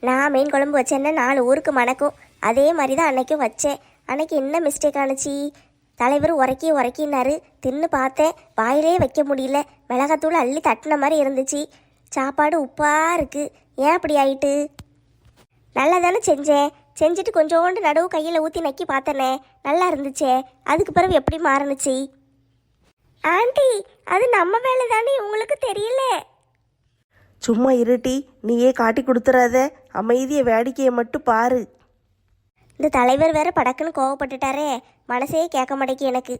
நான் மீன் குழம்பு வச்சேன்னா 4 ஊருக்கு மணக்கும். அதே மாதிரி தான் அன்னைக்கும் வச்சேன். அன்னைக்கு என்ன மிஸ்டேக் ஆணுச்சு? தலைவர் உரைக்கி உரைக்கினாரு. தின்னு பார்த்தேன், வாயிலே வைக்க முடியல. மிளகாத்தூள் அள்ளி தட்டின மாதிரி இருந்துச்சு. சாப்பாடு உப்பா இருக்கு. ஏன் அப்படி ஆயிட்டு? நல்லா தானே செஞ்சேன். செஞ்சுட்டு கொஞ்சோண்டு நடுவு கையில் ஊற்றி நக்கி பார்த்தனே, நல்லா இருந்துச்சே. அதுக்கு பிறகு எப்படி மாறுனுச்சு? ஆண்டி, அது நம்ம வேலை தானே, உங்களுக்கு தெரியல. சும்மா இருட்டி, நீயே காட்டி கொடுத்துறாத. அமைதியை வேடிக்கையை மட்டும் பாரு. இந்த தலைவர் வேற படக்குன்னு கோவப்பட்டுட்டாரே, மனசே கேட்க மாட்டேக்கு எனக்கு.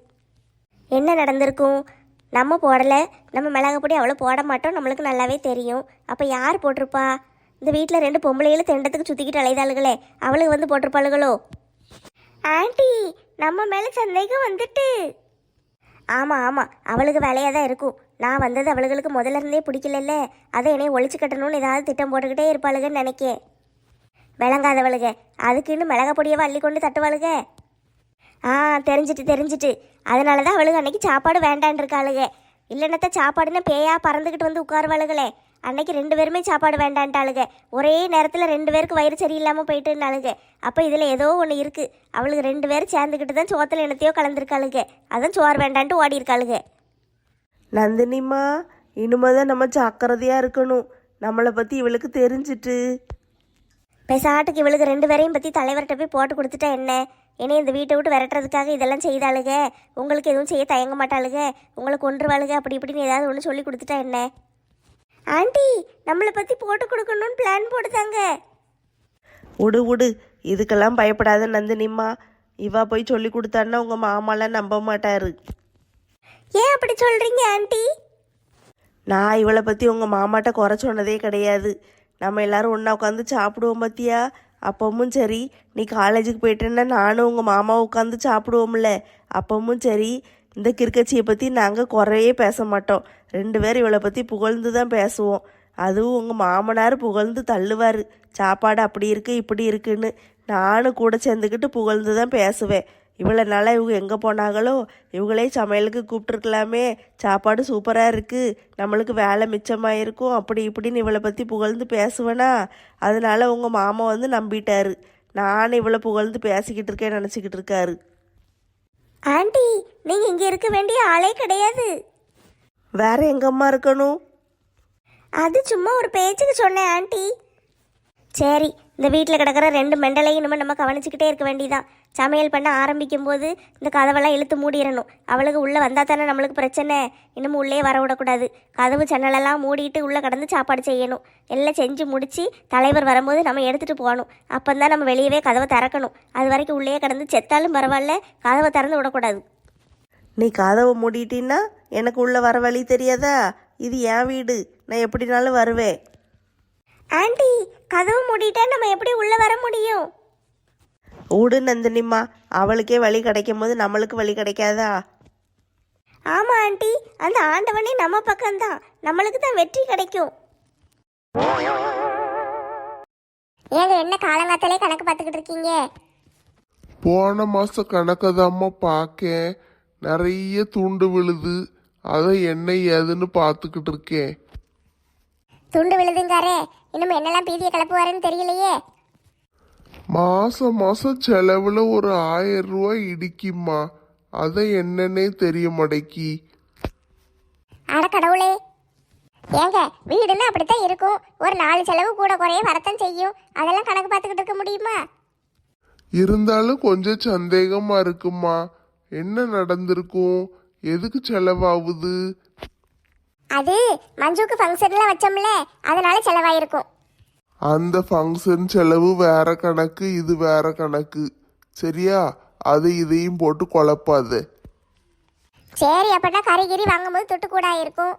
என்ன நடந்திருக்கும்? நம்ம போடலை, நம்ம மிளகாப்பொடி அவ்வளோ போட மாட்டோம், நம்மளுக்கு நல்லாவே தெரியும். அப்போ யார் போட்டிருப்பா? இந்த வீட்டில் 2 பொம்பளைகளும் திண்டத்துக்கு சுற்றிக்கிட்டு அலைதாளுகளே, அவளுக்கு வந்து போட்டிருப்பாளுகளோ? ஆண்டி, நம்ம மேலே சந்தேகம் வந்துட்டு. ஆமாம் ஆமாம், அவளுக்கு வேலையாக தான் இருக்கும். நான் வந்தது அவளுகளுக்கு முதல்ல இருந்தே பிடிக்கலல்ல, அதை என்னைய ஒழிச்சு கட்டணும்னு ஏதாவது திட்டம் போட்டுக்கிட்டே இருப்பாளுகன்னு நினைக்கேன். விளங்காதவளுக அதுக்குன்னு மிளகா பொடியவை அள்ளி கொண்டு தட்டுவாளுக. தெரிஞ்சிட்டு அதனால தான் அவளுக்கு அன்னைக்கு சாப்பாடு வேண்டான் இருக்காளுக. இல்லைன்னத்த சாப்பாடுன்னா பேயா பறந்துக்கிட்டு வந்து உட்காருவாளுகளே. அன்னைக்கு 2 பேருமே சாப்பாடு வேண்டான்ட்டாளுக. ஒரே நேரத்தில் 2 பேருக்கு வயிறு சரியில்லாமல் போயிட்டுன்னாளுக. அப்போ இதில் ஏதோ ஒன்று இருக்குது. அவளுக்கு 2 பேரும் சேர்ந்துக்கிட்டு தான் சோத்தில் என்னத்தையோ கலந்துருக்காளுக. அதான் சோறு வேண்டான்ட்டு ஓடி இருக்காளுக. நந்தினிமா, இனிமேதான் நம்ம ஜாக்கிரதையாக இருக்கணும். நம்மளை பற்றி இவளுக்கு தெரிஞ்சிட்டு. பெசாட்டுக்கு இவளுக்கு 2 பேரையும் பற்றி தலைவர்கிட்ட போய் போட்டு கொடுத்துட்டா என்ன? என்னை இந்த வீட்டை விட்டு விரட்டுறதுக்காக இதெல்லாம் செய்தாளுக. உங்களுக்கு எதுவும் செய்ய தயங்க மாட்டாளுக. உங்களை கொன்றுவாளுக, அப்படி இப்படின்னு ஏதாவது ஒன்று சொல்லி கொடுத்துட்டா என்ன? ஆண்டி, நம்மளை பற்றி போட்டு கொடுக்கணும்னு பிளான் போடுதாங்க. விடு, இதுக்கெல்லாம் பயப்படாத நந்தினிம்மா. இவா போய் சொல்லி கொடுத்தான்னா உங்கள் மாமாலாம் நம்ப மாட்டாரு. ஏன் அப்படி சொல்கிறீங்க ஆண்டி? நான் இவளை பற்றி உங்கள் மாமாட்ட குறை சொன்னதே கிடையாது. நம்ம எல்லாரும் ஒன்றா உட்காந்து சாப்பிடுவோம் பார்த்தியா? அப்பவும் சரி, நீ காலேஜுக்கு போயிட்டேன்னா நானும் உங்கள் மாமா உட்காந்து சாப்பிடுவோம்ல. அப்பவும் சரி, இந்த கிறுக்கச்சியை பற்றி நாங்கள் குறையே பேச மாட்டோம். 2 பேரும் இவளை பற்றி புகழ்ந்து தான் பேசுவோம். அதுவும் உங்கள் மாமனார் புகழ்ந்து தள்ளுவார், சாப்பாடு அப்படி இருக்கு இப்படி இருக்குன்னு. நானும் கூட சேர்ந்துக்கிட்டு புகழ்ந்து தான் பேசுவேன். இவ்வளோ நாளாக இவங்க எங்கே போனாங்களோ, இவங்களே சமையலுக்கு கூப்பிட்டுருக்கலாமே, சாப்பாடு சூப்பராக இருக்குது, நம்மளுக்கு வேலை மிச்சமாக இருக்கும், அப்படி இப்படின்னு இவளை பற்றி புகழ்ந்து பேசுவேனா. அதனால உங்கள் மாமா வந்து நம்பிட்டாரு. நானும் இவளை புகழ்ந்து பேசிக்கிட்டு இருக்கேன்னு நினச்சிக்கிட்டு இருக்காரு. ஆண்டி, நீங்கள் இங்கே இருக்க வேண்டிய ஆளே கிடையாது. வேற எங்கம்மா இருக்கணும்? அது சும்மா ஒரு பேச்சுக்கு சொன்னேன் ஆண்டி. சரி, இந்த வீட்டில் கிடக்கிற 2 மெண்டலையும் இனிமேல் நம்ம கவனிச்சுக்கிட்டே இருக்க வேண்டியதான். சமையல் பண்ண ஆரம்பிக்கும் போது இந்த கதவெல்லாம் இழுத்து மூடிடணும். அவளுக்கு உள்ளே வந்தால் தானே நம்மளுக்கு பிரச்சனை. இன்னமும் உள்ளே வர விடக்கூடாது. கதவு ஜன்னலெல்லாம் மூடிட்டு உள்ளே கடந்து சாப்பாடு செய்யணும். எல்லாம் செஞ்சு முடித்து தலைவர் வரும்போது நம்ம எடுத்துகிட்டு போகணும். அப்போ தான் நம்ம வெளியவே கதவை திறக்கணும். அது வரைக்கும் உள்ளே கடந்து செத்தாலும் பரவாயில்ல, கதவை திறந்து விடக்கூடாது. நீ கதவை மூடிட்டின்னா எனக்கு உள்ளே வர வழி தெரியாதா? இது என் வீடு, நான் எப்படினாலும் வருவேன். ஆண்டி, கதவு மூடிட்டா நம்ம எப்படி உள்ளே வர முடியும்? ஊடு நந்தினிம்மா, அவளுக்கே வழி கிடைக்கும் போது நம்மளுக்கு வழி கிடைக்காதா? ஆமாம் ஆண்டி, அந்த ஆண்டவனே நம்ம பக்கம்தான், நம்மளுக்கு தான் வெற்றி கிடைக்கும். ஏங்க என்ன காலங்காத்தாலே கணக்கு பார்த்துக்கிட்டு இருக்கீங்க? போன மாச கணக்கதாம்மா பார்க்கேன். நிறைய துண்டு விழுது, அதை என்ன ஏதுன்னு பார்த்துக்கிட்டு இருக்கேன். துண்டு விழுதுங்காரே, இன்னும் என்னெல்லாம் பீதியை கிளப்புவாருன்னு தெரியலையே. மாசம் மாசம் செலவுல ஒரு 1000 ரூபாய் இடிக்குமா, அதை என்னன்னே தெரிய மாட்டேக்கி. அட கடவுளே! ஏங்க, வீடுன்னா அப்படித்தான் இருக்கும். ஒரு 4 செலவு கூட குறைய வரத்தான் செய்யும். அதெல்லாம் கணக்கு பார்த்துக்கிட்டு இருக்க முடியுமா? இருந்தாலும் கொஞ்சம் சந்தேகமா இருக்குமா. என்ன நடந்திருக்கும், எதுக்கு செலவாகுது? அது மஞ்சுக்கு ஃபங்க்ஷன்ல வச்சோம்ல, அதனால செலவாயிருக்கும். அந்த ஃபங்க்ஷன் செலவு வேற கணக்கு, இது வேற கணக்கு, சரியா? அது இதையும் போட்டு குழப்பாது. சரி, அப்படின்னா கறிகிரி வாங்கும்போது துட்டு கூட ஆயிருக்கும்.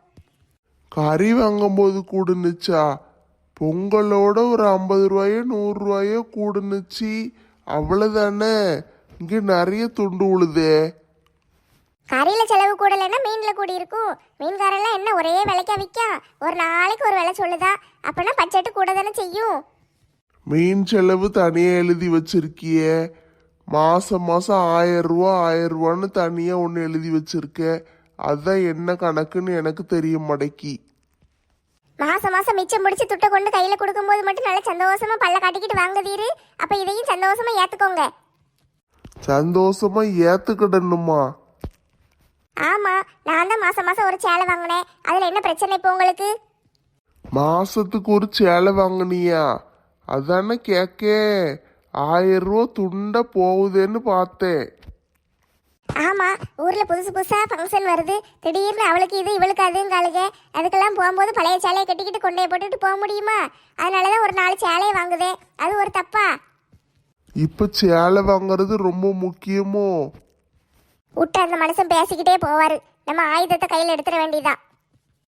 கறி வாங்கும்போது கூடுனுச்சா? பொங்கலோட ஒரு 50 ரூபாயோ 100 ரூபாயோ கூடுனுச்சு, அவ்வளவுதானே. இங்க நிறைய துண்டு உழுதே. கறியில செலவு கூடலைன்னா மீன்ல கூடி இருக்கும். மீன்காரெல்லாம் என்ன ஒரே விலைக்கா விற்கா? ஒரு நாளைக்கு ஒரு விலை சொல்லுதா? அப்படின்னா பட்ஜெட்டு கூட தானே செய்யும். மீன் செலவு தனியா எழுதி வச்சிருக்கியே. மாசம் மாசம் 1000 ரூபா 1000 ரூபான்னு தனியா ஒன்று எழுதி வச்சிருக்க. அதான் என்ன கணக்குன்னு எனக்கு தெரிய மாட்டேக்கி. மாசம் மாசம் மிச்சம் முடிச்சு துட்டை கொண்டு கையில கொடுக்கும்போது மட்டும் நல்லா சந்தோஷமா பல்ல காட்டிக்கிட்டு வாங்குதீரு. அப்ப இதையும் சந்தோஷமா ஏத்துக்கோங்க. சந்தோஷமா ஏத்துக்கிடணுமா? ஆமா, நான் தான் மாசம் மாசம் ஒரு சேலை வாங்கினேன். அதுல என்ன பிரச்சனை இப்போ உங்களுக்கு? மாசத்துக்கு ஒரு சேலை வாங்கினியா? அதானே கேக்கே. 1000 ரூபா துண்ட போகுதுன்னு பார்த்தேன். ஆமா, ஊர்ல புதுசு புதுசா ஃபங்க்ஷன் வருது. திடீர்னு அவளுக்கு இது இவளுக்கு அதுங்காளுங்க. அதுக்கெல்லாம் போகும்போது பழைய சேலையை கட்டிக்கிட்டு கொண்டே போட்டுட்டு போக முடியுமா? அதனாலதான் ஒரு 4 சேலையை வாங்குதேன். அது ஒரு தப்பா? இப்ப சேலை வாங்குறது ரொம்ப முக்கியமோ? விட்டு அந்த மனுஷன் பேசிக்கிட்டே போவாரு. நம்ம ஆயுதத்தை கையில் எடுத்துட வேண்டியதான்.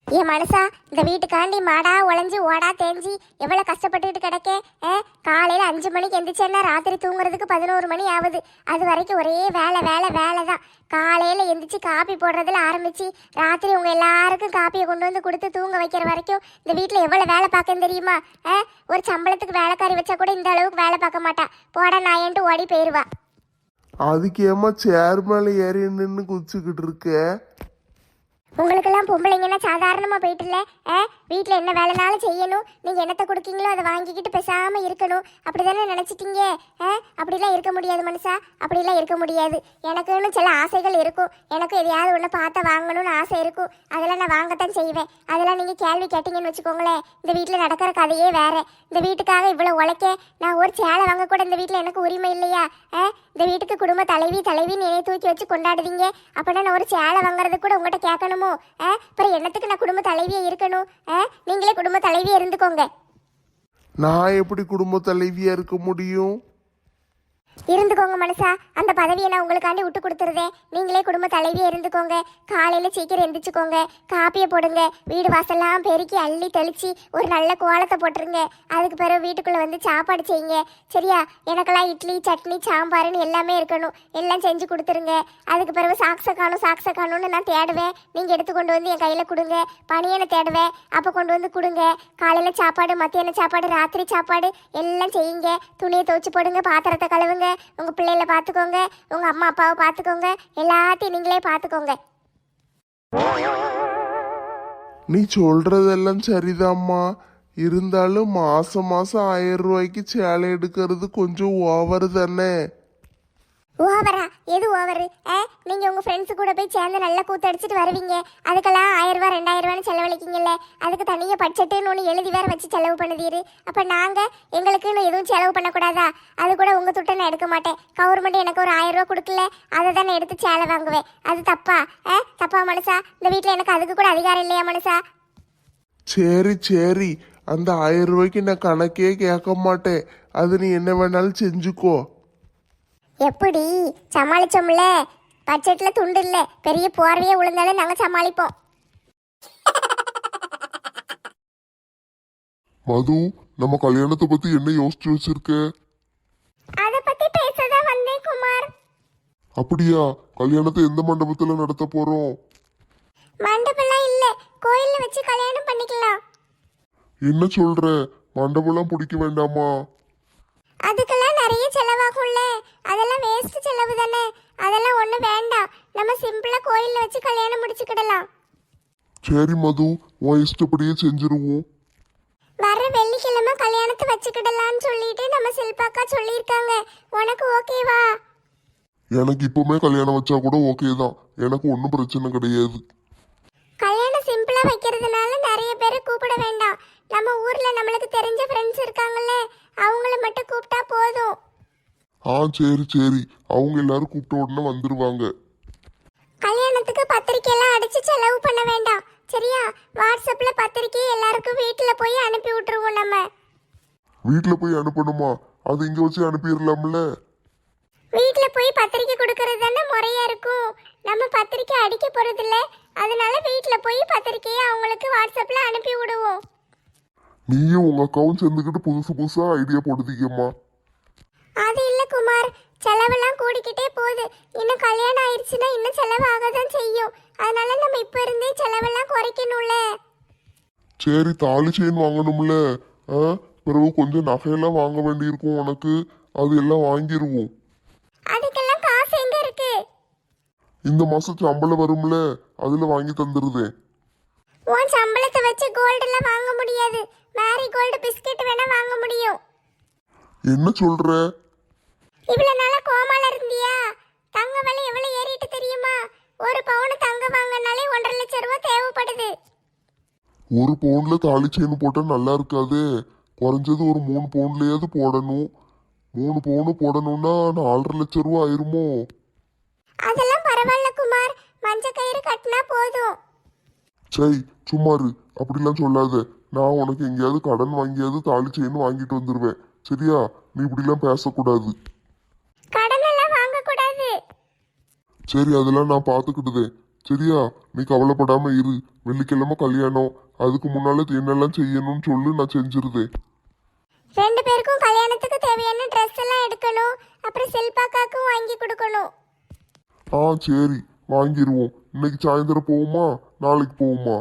என் மனுஷா, இந்த வீட்டுக்காண்டி மாடா உழைஞ்சி ஓடா தேஞ்சி எவ்வளோ கஷ்டப்பட்டுக்கிட்டு கிடக்கே. காலையில் 5 மணிக்கு எந்திரிச்சேன்னா ராத்திரி தூங்குறதுக்கு 11 மணி ஆகுது. அது வரைக்கும் ஒரே வேலை வேலை வேலை தான். காலையில் எந்திரிச்சு காப்பி போடுறதுல ஆரம்பிச்சு ராத்திரி உங்கள் எல்லாருக்கும் காப்பியை கொண்டு வந்து கொடுத்து தூங்க வைக்கிற வரைக்கும் இந்த வீட்டில் எவ்வளோ வேலை பார்க்கன்னு தெரியுமா? ஒரு சம்பளத்துக்கு வேலைக்காரி வச்சா கூட இந்த அளவுக்கு வேலை பார்க்க மாட்டா. போடா நாயன்ட்டு ஓடி போயிடுவா. அதுக்கு ஏமா சேர் மேல ஏறி நின்று குதிச்சுக்கிட்டு இருக்க? உங்களுக்கெல்லாம் பொம்பளைங்கன்னா சாதாரணமாக போயிட்டுல. வீட்டில் என்ன வேலைனாலும் செய்யணும். நீங்கள் என்னத்தை கொடுக்கீங்களோ அதை வாங்கிக்கிட்டு பேசாமல் இருக்கணும். அப்படி தானே நினச்சிட்டீங்க? அப்படிலாம் இருக்க முடியாது மனுஷா, அப்படிலாம் இருக்க முடியாது. எனக்குன்னு சில ஆசைகள் இருக்கும். எனக்கும் எதையாவது ஒன்று பார்த்தா வாங்கணும்னு ஆசை இருக்கும். அதெல்லாம் நான் வாங்கத்தான் செய்வேன். அதெல்லாம் நீங்கள் கேள்வி கேட்டீங்கன்னு வச்சுக்கோங்களேன், இந்த வீட்டில் நடக்கிற கதையே வேறு. இந்த வீட்டுக்காக இவ்வளோ உழைக்க நான் ஒரு சேலை வாங்க கூட இந்த வீட்டில் எனக்கு உரிமை இல்லையா? இந்த வீட்டுக்கு குடும்ப தலைவின்னு என்னை தூக்கி வச்சு கொண்டாடுவீங்க. அப்படின்னா நான் ஒரு சேலை வாங்குறது கூட உங்கள்கிட்ட கேட்கணுமோ? அப்புறம் என்னத்துக்கு நான் குடும்ப தலைவியா இருக்கணும்? நீங்களே குடும்ப தலைவியா இருந்துக்கோங்க. நான் எப்படி குடும்ப தலைவியா இருக்க முடியும்? இருந்துக்கோங்க மனுஷா, அந்த பதவியை நான் உங்களுக்காண்டி விட்டு கொடுத்துருதேன். நீங்களே குடும்ப தலைவியா இருந்துக்கோங்க. காலையில் சீக்கிரம் எந்திரிச்சுக்கோங்க, காப்பியை போடுங்க, வீடு வாசல்லாம் பெருக்கி அள்ளி தெளிச்சு ஒரு நல்ல கோலத்தை போட்டுருங்க. அதுக்கு பிறகு வீட்டுக்குள்ளே வந்து சாப்பாடு செய்யுங்க. சரியா? எனக்கெல்லாம் இட்லி சட்னி சாம்பார்னு எல்லாமே இருக்கணும். எல்லாம் செஞ்சு கொடுத்துருங்க. அதுக்கு பிறகு சாக்ஸை காணும்னு நான் தேடுவேன். நீங்கள் எடுத்து கொண்டு வந்து என் கையில் கொடுங்க. பனியனை தேடுவேன், அப்போ கொண்டு வந்து கொடுங்க. காலையில் சாப்பாடு, மத்தியான சாப்பாடு, ராத்திரி சாப்பாடு எல்லாம் செய்யுங்க. துணியை துவைச்சு போடுங்க, பாத்திரத்தை கழுவுங்க, உங்க பிள்ளைகளை பார்த்துக்கோங்க, உங்க அம்மா அப்பாவை பார்த்துக்கோங்க, எல்லாத்தையும் நீங்களே பார்த்துக்கோங்க. நீ சொல்றதெல்லாம் சரிதாம்மா. இருந்தாலும் மாசம் மாசம் 1000 ரூபாய்க்கு சேலை எடுக்கிறது கொஞ்சம் ஓவர் தானே? ஓவரா? எது ஓவரு? நீங்க உங்க ஃப்ரெண்ட்ஸு கூட போய் சேர்ந்து நல்லா கூத்தடிச்சிட்டு வருவீங்க. அதுக்கெல்லாம் 1000 ரூபா 2000 ரூபான்னு செலவழிக்கீங்கல்ல. அதுக்கு தனியாக பட்ஜெட்டுன்னு ஒன்று எழுதி வேற வச்சு செலவு பண்ணுதீரு. அப்போ நாங்கள் எங்களுக்குன்னு எதுவும் செலவு பண்ணக்கூடாதா? அது கூட உங்கள் துட்டை நான் எடுக்க மாட்டேன். கவர்மெண்ட் எனக்கு ஒரு 1000 ரூபா கொடுக்கல, அதை தான் நான் எடுத்து சேலை வாங்குவேன். அது தப்பா? தப்பா மனுஷா? இந்த வீட்டில் எனக்கு அதுக்கு கூட அதிகாரம் இல்லையா மனுஷா? சரி, அந்த 1000 ரூபாய்க்கு நான் கணக்கே கேட்க மாட்டேன். அது நீ என்ன வேணாலும் செஞ்சுக்கோ. எப்படி சமாளிச்சோம்ல? பட்ஜெட்ல துண்டு இல்லை, பெரிய போர்வையே விழுந்தாலும் நாங்கள் சமாளிப்போம். மது, நம்ம கல்யாணத்தை பத்தி என்ன யோசிச்சு வச்சிருக்க? அதை பத்தி பேசதான் வந்தேன் குமார். அப்படியா? கல்யாணத்தை எந்த மண்டபத்துல நடத்த போறோம்? மண்டபம்லாம் இல்ல, கோயில்ல வச்சு கல்யாணம் பண்ணிக்கலாம். என்ன சொல்ற? மண்டபம்லாம் பிடிக்க வேண்டாமா? அதுக்கெல்லாம் நிறைய செலவாகும்ல. அதெல்லாம் வேஸ்ட் செலவு தானே. அதெல்லாம் ஒண்ணு வேண்டாம். நம்ம சிம்பிளா கோயில்ல வச்சு கல்யாணம் முடிச்சுக்கிடலாம். சரி மது, உன் இஷ்டப்படியே செஞ்சிருவோம். வர வெள்ளிக்கிழமை கல்யாணத்தை வச்சுக்கிடலாம்னு சொல்லிட்டு நம்ம சில்பாக்கா சொல்லியிருக்காங்க. உனக்கு ஓகேவா? எனக்கு இப்பவுமே கல்யாணம் வச்சா கூட ஓகே தான். எனக்கு ஒன்றும் பிரச்சனை கிடையாது. கல்யாணம் சிம்பிளா வைக்கிறதுனால நிறைய பேரை கூப்பிட வேண்டாம். நம்ம ஊர்ல நம்மளுக்கு தெரிஞ்ச ஃப்ரெண்ட்ஸ் இருக்காங்கல்ல, அவங்கள மட்டும் கூப்பிட்டா போதும். சரி, அவங்க எல்லாரும் கூப்பிட்ட உடனே வந்துருவாங்க. கல்யாணத்துக்கு பத்திரிக்கை எல்லாம் அடிச்சு செலவு பண்ண வேண்டாம். சரியா? வாட்ஸ்அப்ல பத்திரிக்கை எல்லாருக்கும் வீட்டுல போய் அனுப்பி விட்டுருவோம். நம்ம வீட்டுல போய் அனுப்பணுமா? அது இங்க வச்சு அனுப்பிடலாம்ல. வீட்டுல போய் பத்திரிக்கை கொடுக்கறது தானே முறையா இருக்கும். நம்ம பத்திரிக்கை அடிக்க போறது இல்ல, அதனால வீட்டுல போய் பத்திரிக்கையை அவங்களுக்கு வாட்ஸ்அப்ல அனுப்பி விடுவோம். நீயும் உங்க அக்காவும் சேர்ந்துக்கிட்டு புதுசா ஐடியா போடுதீங்கம்மா. அது இல்ல குமார், செலவெல்லாம் கூடிக்கிட்டே போகுது. இன்னும் கல்யாணம் ஆயிடுச்சுன்னா இன்னும் செலவாக தான் செய்யும். அதனால நம்ம இப்ப இருந்தே செலவெல்லாம் குறைக்கணும்ல. சரி, தாலி செயின் வாங்கணும்ல. பிறகு கொஞ்சம் நகையெல்லாம் வாங்க வேண்டியிருக்கும் உனக்கு. அது எல்லாம் வாங்கிடுவோம். அதுக்கெல்லாம் காசு எங்க இருக்கு? இந்த மாசம் சம்பளம் வரும்ல, அதுல வாங்கி தந்துருதேன். உன் சம்பளத்தை வச்சு கோல்டெல்லாம் வாங்க முடியாது. மேரி கோல்டு பிஸ்கட் வேணா வாங்க முடியும். என்ன சொல்ற? இவ்வளவு நாளா கோமால இருந்தியா? தங்க விலை எவ்வளவு ஏறிட்டு தெரியுமா? ஒரு பவுன் தங்கம் வாங்கினாலே 1.5 லட்சம் ரூபாய் தேவைப்படுது. ஒரு பவுன்ல தாலி செயின் போட்டா நல்லா இருக்காது. குறைஞ்சது ஒரு 3 பவுன்லயாவது போடணும். 3 பவுன் போடணும்னா 4.5 லட்சம் ரூபா ஆயிருமோ? அதெல்லாம் பரவாயில்ல குமார், மஞ்ச கயிறு கட்டினா போதும். சரி சும்மாரு, அப்படிலாம் சொல்லாத. நான் உனக்கு எங்கேயாவது கடன் வாங்கியாவது தாலி செயின் வாங்கிட்டு வந்துடுவேன். சரியா? நீ இப்படிலாம் பேசக்கூடாது. கடன் எல்லாம் வாங்க கூடாது. சரி, அதெல்லாம் நான் பார்த்துக்கிட்டுதேன். சரியா? நீ கவலைப்படாம இரு. வெள்ளிக்கிழமை கல்யாணம். அதுக்கு முன்னால என்னெல்லாம் செய்யணும்னு சொல்லு, நான் செஞ்சிருதேன். 2 பேருக்கும் கல்யாணத்துக்கு தேவையான ட்ரெஸ் எல்லாம் எடுக்கணும். அப்புறம் செல்பாக்காக்கும் வாங்கி கொடுக்கணும். ஆ சரி, வாங்கிடுவோம். இன்னைக்கு சாயந்தரம் போகுமா, நாளைக்கு போகுமா?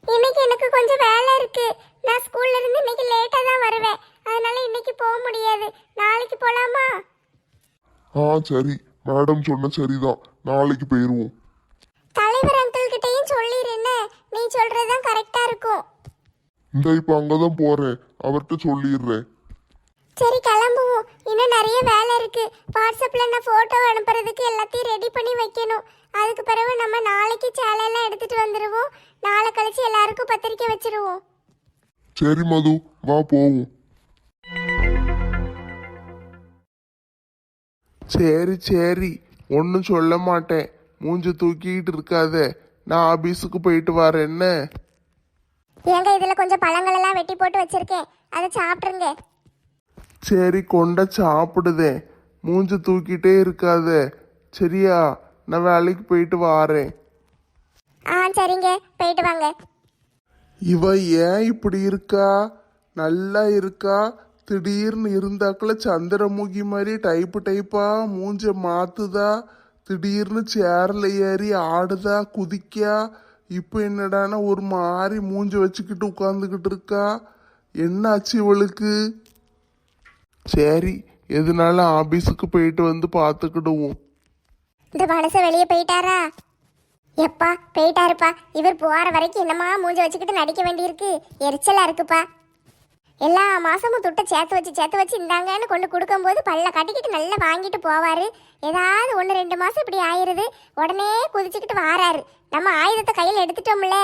இன்னைக்கு எனக்கு கொஞ்சம் வேலை இருக்கு. நான் ஸ்கூல்ல இருந்து இன்னைக்கு லேட்டா தான் வருவேன். அதனால இன்னைக்கு போக முடியாது. நாளைக்கு போலாமா? ஆ சரி, மேடம் சொன்ன சரிதான். நாளைக்கு போயிடுவோம். தலைவர் அங்கிள் கிட்டயும் சொல்லிருன்னு. நீ சொல்றதுதான் கரெக்டா இருக்கும். இந்த இப்ப அங்கதான் போறேன், அவர்கிட்ட சொல்லிடுறேன். சரி கிளம்புவோம். இன்னும் நிறைய வேலை இருக்கு. வாட்ஸ்அப்ல நான் போட்டோ அனுப்புறதுக்கு எல்லாத்தையும் ரெடி பண்ணி வைக்கணும். அதுக்கு பிறகு நம்ம நாளைக்கு சேலையெல்லாம் எடுத்துட்டு வந்துடுவோம். நாளை கழிச்சு எல்லாருக்கும் பத்திரிக்கை வச்சிருவோம். சரி மது, வா போவோம். சரி சரி, ஒன்றும் சொல்ல மாட்டேன். மூஞ்சி தூக்கிட்டு இருக்காத. நான் ஆபீஸுக்கு போயிட்டு வரேன். என்ன? ஏங்க இதுல கொஞ்சம் பழங்கள் எல்லாம் வெட்டி போட்டு வச்சிருக்கேன், அதை சாப்பிட்டுருங்க. சரி, கொண்ட சாப்பிடுதேன். மூஞ்சி தூக்கிட்டே இருக்காத. சரியா? நான் வேலைக்கு போயிட்டு வாரேன். ஆ சரிங்க, போயிட்டு வாங்க. இவ ஏன் இப்படி இருக்கா? நல்லா இருக்கா. திடீர்னு இருந்தாக்குல சந்திரமுகி மாதிரி டைப்பா மூஞ்ச மாத்துதா. திடீர்னு சேர்ல ஏறி ஆடுதா, குதிக்கா. இப்போ என்னடானா ஒரு மாதிரி மூஞ்ச வச்சுக்கிட்டு உட்காந்துக்கிட்டு இருக்கா. என்னாச்சு இவளுக்கு? சரி, எதுனாலும் ஆபீஸுக்கு போயிட்டு வந்து பார்த்துக்கிடுவோம். இந்த மனுஷன் வெளியே போயிட்டாரா? எப்பா போயிட்டாருப்பா. இவர் போற வரைக்கும் என்னமா மூஞ்ச வச்சுக்கிட்டு நடிக்க வேண்டியிருக்கு. எரிச்சலா இருக்குப்பா. எல்லா மாசமும் துட்டை சேர்த்து வச்சு இந்தாங்கன்னு கொண்டு கொடுக்கும்போது பல்ல கட்டிக்கிட்டு நல்லா வாங்கிட்டு போவாரு. ஏதாவது 1-2 மாசம் இப்படி ஆயிருது, உடனே குதிச்சுக்கிட்டு வாராரு. நம்ம ஆயுதத்தை கையில் எடுத்துட்டோம்ல.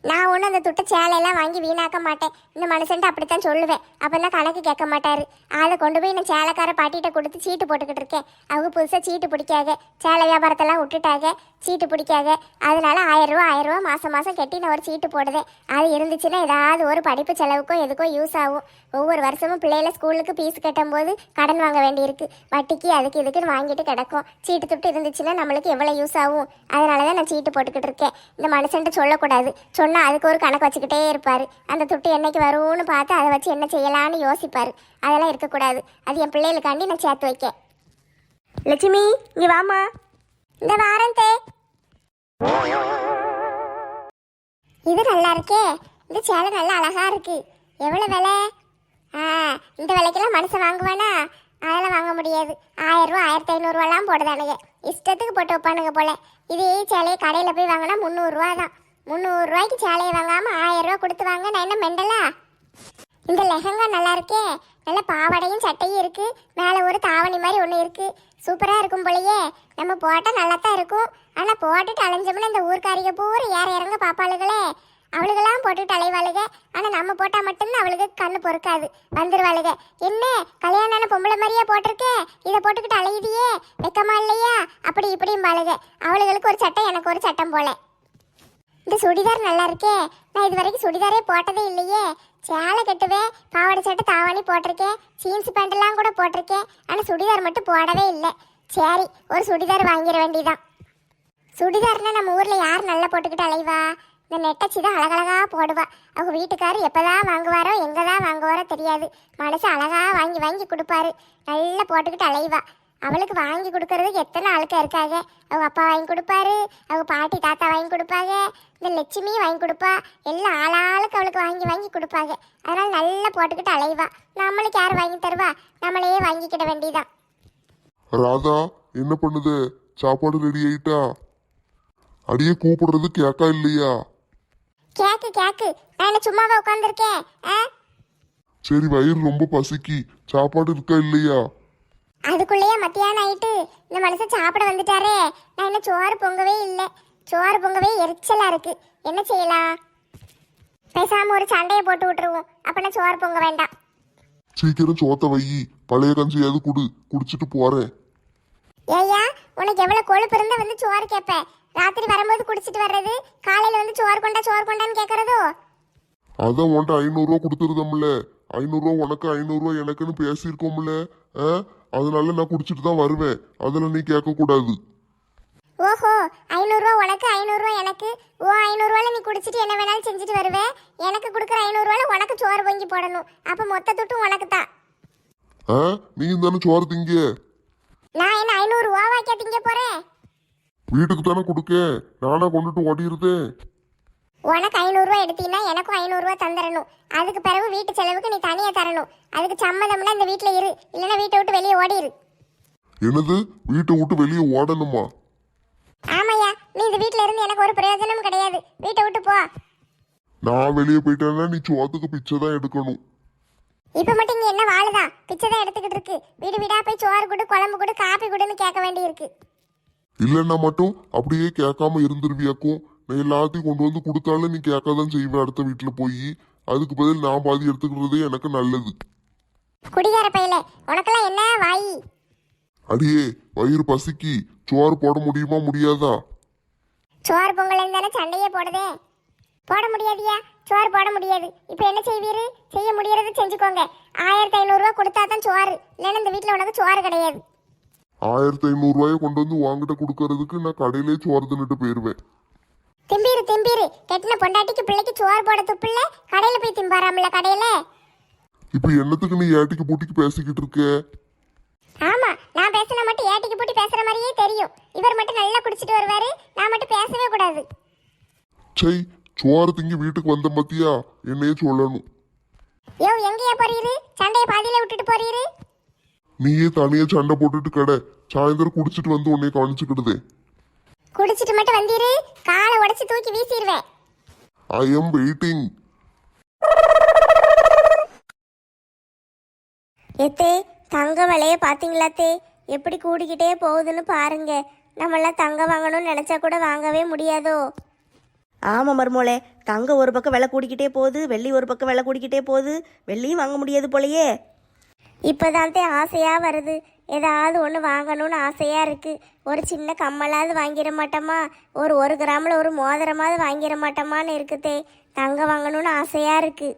நான் ஒன்றும் அந்த துட்டை சேலையெல்லாம் வாங்கி வீணாக்க மாட்டேன். இந்த மனுஷன்ட்டு அப்படித்தான் சொல்லுவேன். அப்போல்லாம் கணக்கு கேட்க மாட்டாரு. அதை கொண்டு போய் நான் சேலைக்கார பாட்டிகிட்ட கொடுத்து சீட்டு போட்டுக்கிட்டு இருக்கேன். அவங்க புதுசாக சீட்டு பிடிக்காக, சேலை வியாபாரத்தெல்லாம் விட்டுட்டாங்க, சீட்டு பிடிக்காக. அதனால 1000 ரூபா மாதம் கட்டி நான் ஒரு சீட்டு போடுதேன். அது இருந்துச்சுன்னா ஏதாவது ஒரு படிப்பு செலவுக்கோ எதுக்கோ யூஸ் ஆகும். ஒவ்வொரு வருஷமும் பிள்ளைகளை ஸ்கூலுக்கு ஃபீஸ் கட்டும்போது கடன் வாங்க வேண்டியிருக்கு. வட்டிக்கு அதுக்கு இதுக்குன்னு வாங்கிட்டு கிடக்கும். சீட்டு துட்டு இருந்துச்சுன்னா நம்மளுக்கு எவ்வளோ யூஸ் ஆகும். அதனால தான் நான் சீட்டு போட்டுக்கிட்டு இருக்கேன். இந்த மனுஷன்ட்டு சொல்லக்கூடாது. சொன்னால் அதுக்கு ஒரு கணக்கு வச்சுக்கிட்டே இருப்பார். அந்த துட்டு என்னைக்கு வரும்னு பார்த்து அதை வச்சு என்ன செய்யலான்னு யோசிப்பார். அதெல்லாம் இருக்கக்கூடாது. அது என் பிள்ளைகளுக்காண்டி நான் சேர்த்து வைக்கேன். லட்சுமி, இங்கே வாமா. இந்த வாரம் தே. இது நல்லா இருக்கே. இந்த சேலை நல்லா அழகா இருக்கு. எவ்வளோ விலை? இந்த விலைக்கெல்லாம் மனுஷன் வாங்குவானா? அதெல்லாம் வாங்க முடியாது. 1000 ரூபா 1500 போடுதானுங்க. இஷ்டத்துக்கு போட்டு வைப்பானுங்க போல. இதே சேலையை கடையில் போய் வாங்கினா 300 ரூபா தான். 300 ரூபாய்க்கு சேலையை வாங்காம 1000 ரூபா கொடுத்து வாங்க. நான் என்ன மெண்டலா? இந்த லெஹங்கா நல்லா இருக்கே. நல்ல பாவாடையும் சட்டையும் இருக்கு. மேலே ஒரு தாவணி மாதிரி ஒன்று இருக்கு. சூப்பராக இருக்கும் போலயே. நம்ம போட்டால் நல்லா தான் இருக்கும். ஆனால் போட்டுட்டு அலைஞ்சோம்னா இந்த ஊர்க்காரிக பூரா ஏற இறங்க பாப்பாளுகளே. அவளுகெல்லாம் போட்டுட்டு அலைவாளுக. ஆனால் நம்ம போட்டால் மட்டும்தான் அவளுக்கு கண்ணு பொறுக்காது, வந்துருவாளுக. என்ன கல்யாணான பொம்பளை மாதிரியா போட்டிருக்கே, இதை போட்டுக்கிட்டு அலையுதியே, வெக்கமா இல்லையா? அப்படி இப்படியும் பாளுக. அவளுகளுக்கு ஒரு சட்டை, எனக்கு ஒரு சட்டம் போல. இந்த சுடிதார் நல்லா இருக்கே. நான் இது வரைக்கும் சுடிதாரே போட்டதே இல்லையே. சேலை கட்டுவேன், பாவாடை சட்டை தாவாணி போட்டிருக்கேன், ஜீன்ஸ் பேண்டெல்லாம் கூட போட்டிருக்கேன். ஆனால் சுடிதார் மட்டும் போடவே இல்லை. சரி, ஒரு சுடிதார் வாங்கிட வேண்டியதான். சுடிதார்னா நம்ம ஊரில் யார் நல்லா போட்டுக்கிட்டு அலைவா? இந்த நெட்டச்சி தான் அழகழகா போடுவா. அவங்க வீட்டுக்காரர் எப்போதான் வாங்குவாரோ எங்கே தான் வாங்குவாரோ தெரியாது. மனசு அழகா வாங்கி வாங்கி கொடுப்பாரு. நல்லா போட்டுக்கிட்டு அலைவா. அவளுக்கு வாங்கி கொடுக்கறதுக்கு எத்தனை ஆளுக்கா இருக்காங்க. அவங்க அப்பா வாங்கி கொடுப்பாரு, அவங்க பாட்டி தாத்தா வாங்கி கொடுப்பாங்க, இந்த லட்சுமியும் வாங்கி கொடுப்பா. எல்லாம் ஆளாளுக்கு அவளுக்கு வாங்கி வாங்கி கொடுப்பாங்க. அதனால நல்லா போட்டுக்கிட்டு அலைவா. நம்மளுக்கு யார் வாங்கி தருவா? நம்மளே வாங்கிக்கிட வேண்டியதான். ராதா, என்ன பண்ணுது? சாப்பாடு ரெடி ஆயிட்டா? அடியே கூப்பிடுறது கேட்கா இல்லையா? கேக்கு கேக்கு, நான் என்ன சும்மாவா உட்காந்துருக்கேன்? சரி, வயிறு ரொம்ப பசிக்கு, சாப்பாடு இருக்கா இல்லையா? அதுக்குள்ளேயே மத்தியானம் ஆயிட்டு இந்த மனுஷன் சாப்பிட வந்துட்டாரே. நான் என்ன சோறு பொங்கவே இல்லை. சோறு பொங்கவே எரிச்சலா இருக்கு. என்ன செய்யலாம்? பேசாம ஒரு சண்டையை போட்டு விட்டுருவோம். அப்பனா சோறு பொங்க வேண்டாம். சீக்கிரம் சோத்த வையி, பழைய கஞ்சியாவது குடிச்சிட்டு போறேன். ஏய்யா, உனக்கு எவ்வளவு கொழுப்பு இருந்தா வந்து சோறு கேட்ப? ராத்திரி வரும்போது குடிச்சிட்டு வர்றது, காலையில வந்து சோறு கொண்டான்னு கேட்கறதோ? அதான் உன்ட்ட 500 ரூபா கொடுத்துருதோம்ல, 500 ரூபா உனக்கு 500 ரூபா எனக்குன்னு பேசியிருக்கோம்ல. அதனால நான் குடிச்சிட்டு தான் வருவேன். அதில் நீ கேட்க கூடாது. ஓஹோ, 500 ரூபா உனக்கு 500 ரூபா எனக்கு. ஓ 500 ரூபால நீ குடிச்சிட்டு என்ன வேணாலும் செஞ்சுட்டு வருவேன். எனக்கு கொடுக்குற 500 ரூபால உனக்கு சோறு பொங்கி போடணும். அப்ப மொத்த துட்டும் உனக்கு தான். நீ தானே சோறு திங்க. நான் என்ன 500 ரூபாய்க்கா திங்க போறேன்? வீட்டுக்கு தானே கொடுக்க, நானா கொண்டுட்டு ஓடிடுதேன். உனக்கு 500 ரூபாய் எடுத்தீங்கன்னா எனக்கும் 500 ரூபாய் தந்துடணும். அதுக்கு பிறகு வீட்டு செலவுக்கு நீ தனியா தரணும். அதுக்கு சம்மதம்னா இந்த வீட்டுல இரு, இல்லைன்னா வீட்டை விட்டு வெளியே ஓடிரு. என்னது, வீட்டை விட்டு வெளியே ஓடணுமா? ஆமாய்யா, நீ இந்த வீட்டுல இருந்து எனக்கு ஒரு பிரயோஜனமும் கிடையாது. வீட்டை விட்டு போ. நான் வெளியே போயிட்டேன்னா நீ சோத்துக்கு பிச்சை தான் எடுக்கணும். இப்ப மட்டும் இங்க என்ன வாழுதான்? பிச்சை தான் எடுத்துக்கிட்டு இருக்கு. வீடு வீடா போய் சோறு கொடு, குழம்பு கொடு, காப்பி கொடுன்னு கேட்க வேண்டி இருக்கு. இல்லைன்னா மட்டும் அப்படியே கேட்காம இருந்துருவியாக்கும். நான் எல்லாத்தையும் கொண்டு வந்து கொடுத்தாலும் நீ கேட்காதான் செய்வேன் அடுத்த வீட்டில் போய். அதுக்கு பதில் நான் பாதி எடுத்துக்கிறதே எனக்கு நல்லது. குடிகார பையல, உனக்கெல்லாம் என்ன வாயி? அடியே, வயிறு பசிக்கு, சோறு போட முடியுமா முடியாதா? சோறு பொங்கல் தானே சண்டையே போடுதே. போட முடியாதியா? சோறு போட முடியாது. இப்ப என்ன செய்வீரு? செய்ய முடியறது செஞ்சுக்கோங்க. 1500 ரூபாய் கொடுத்தா தான் சோறு, இல்லைன்னா இந்த வீட்டுல உனக்கு சோறு கிடையாது. 1500 ரூபாயை கொண்டு வந்து வாங்கிட்ட கொடுக்கறதுக்கு நான் கடையிலே சோறு தின்னுட்டு போயிருவேன். திம்பீரு திம்பீரு, கெட்டின பொண்டாட்டிக்கு பிள்ளைக்கு சோறு போட துப்பில்ல, கடையில போய் திம்பாராம்ல கடையில. இப்ப என்னத்துக்கு நீ ஏட்டிக்கு பூட்டிக்கு பேசிக்கிட்டு இருக்க? ஆமா, நான் பேசினா மட்டும் ஏட்டிக்கு போட்டு பேசுற மாதிரியே தெரியும். இவர் மட்டும் நல்லா குடிச்சிட்டு வருவாரு, நான் மட்டும் பேசவே கூடாது. சை, சோறு திங்கி வீட்டுக்கு வந்த பத்தியா, என்னையே சொல்லணும். யோ, எங்கேயா போறீரு? சண்டையை பாதியில விட்டுட்டு போறீரு? நீயே தனியா சண்டை போட்டுட்டு கடை, சாயந்தரம் குடிச்சிட்டு வந்து உன்னைய கவனிச்சுக்கிடுதே. குடிச்சிட்டு மட்டும் வந்தீரு, காலை உடைச்சு தூக்கி வீசிடுவேன். I am waiting. எத்தே, தங்க விலைய பாத்தீங்களாத்தே? எப்படி கூடிக்கிட்டே போகுதுன்னு பாருங்க. நம்மளாம் தங்கம் வாங்கணும்னு நினைச்சா கூட வாங்கவே முடியாதோ? ஆமாம் மருமோளே, தங்கம் ஒரு பக்கம் விலை கூடிக்கிட்டே போகுது, வெள்ளி ஒரு பக்கம் விலை கூடிக்கிட்டே போகுது. வெள்ளியும் வாங்க முடியாது போலயே. இப்போதான்தே ஆசையாக வருது. ஏதாவது ஒன்று வாங்கணும்னு ஆசையாக இருக்குது. ஒரு சின்ன கம்மலாவது வாங்கிட மாட்டோமா? ஒரு கிராமில் ஒரு மோதிரமாவது வாங்கிட மாட்டோமான்னு இருக்குதே. தங்கம் வாங்கணும்னு ஆசையாக இருக்குது.